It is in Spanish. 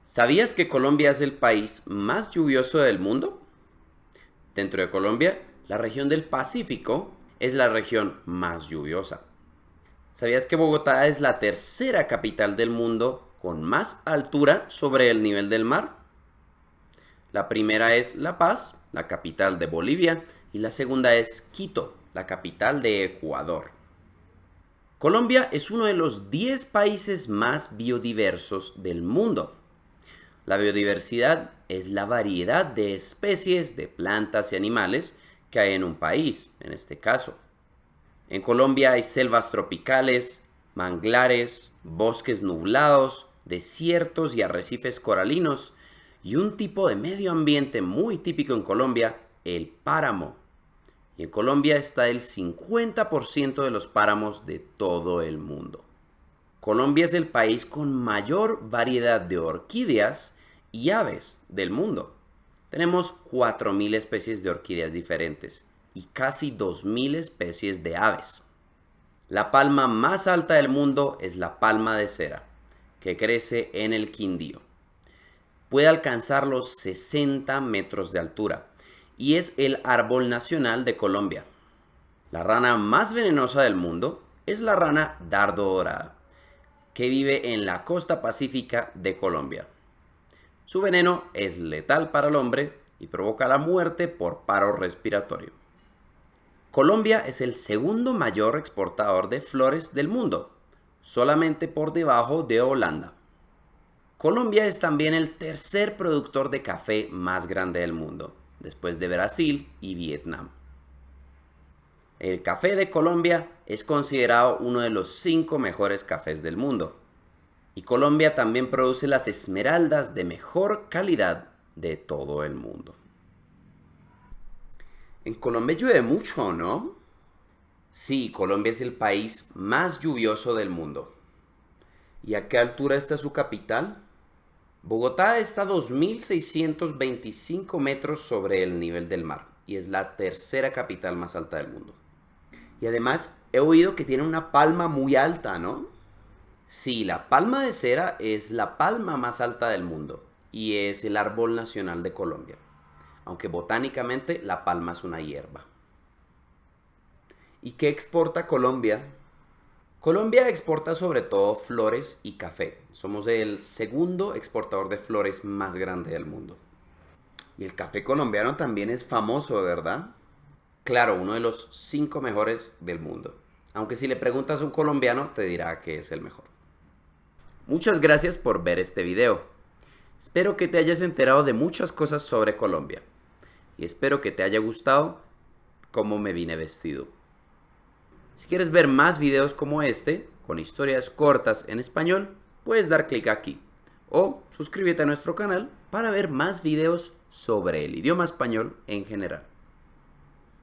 ¿Sabías que Colombia es el país más lluvioso del mundo? Dentro de Colombia, la región del Pacífico es la región más lluviosa. ¿Sabías que Bogotá es la tercera capital del mundo con más altura sobre el nivel del mar? La primera es La Paz, la capital de Bolivia, y la segunda es Quito, la capital de Ecuador. Colombia es uno de los 10 países más biodiversos del mundo. La biodiversidad es la variedad de especies de plantas y animales que hay en un país, en este caso. En Colombia hay selvas tropicales, manglares, bosques nublados, desiertos y arrecifes coralinos y un tipo de medio ambiente muy típico en Colombia, el páramo. Y en Colombia está el 50% de los páramos de todo el mundo. Colombia es el país con mayor variedad de orquídeas y aves del mundo. Tenemos 4.000 especies de orquídeas diferentes y casi 2.000 especies de aves. La palma más alta del mundo es la palma de cera, que crece en el Quindío. Puede alcanzar los 60 metros de altura y es el árbol nacional de Colombia. La rana más venenosa del mundo es la rana dardo dorada, que vive en la costa pacífica de Colombia. Su veneno es letal para el hombre y provoca la muerte por paro respiratorio. Colombia es el segundo mayor exportador de flores del mundo, solamente por debajo de Holanda. Colombia es también el tercer productor de café más grande del mundo, después de Brasil y Vietnam. El café de Colombia es considerado uno de los 5 mejores cafés del mundo. Y Colombia también produce las esmeraldas de mejor calidad de todo el mundo. En Colombia llueve mucho, ¿no? Sí, Colombia es el país más lluvioso del mundo. ¿Y a qué altura está su capital? Bogotá está a 2.625 metros sobre el nivel del mar y es la tercera capital más alta del mundo. Y además he oído que tiene una palma muy alta, ¿no? Sí, la palma de cera es la palma más alta del mundo y es el árbol nacional de Colombia, aunque botánicamente la palma es una hierba. ¿Y qué exporta Colombia? Colombia exporta sobre todo flores y café. Somos el segundo exportador de flores más grande del mundo. Y el café colombiano también es famoso, ¿verdad? Claro, uno de los 5 mejores del mundo. Aunque si le preguntas a un colombiano te dirá que es el mejor. Muchas gracias por ver este video. Espero que te hayas enterado de muchas cosas sobre Colombia. Y espero que te haya gustado cómo me vine vestido. Si quieres ver más videos como este, con historias cortas en español, puedes dar clic aquí. O suscríbete a nuestro canal para ver más videos sobre el idioma español en general.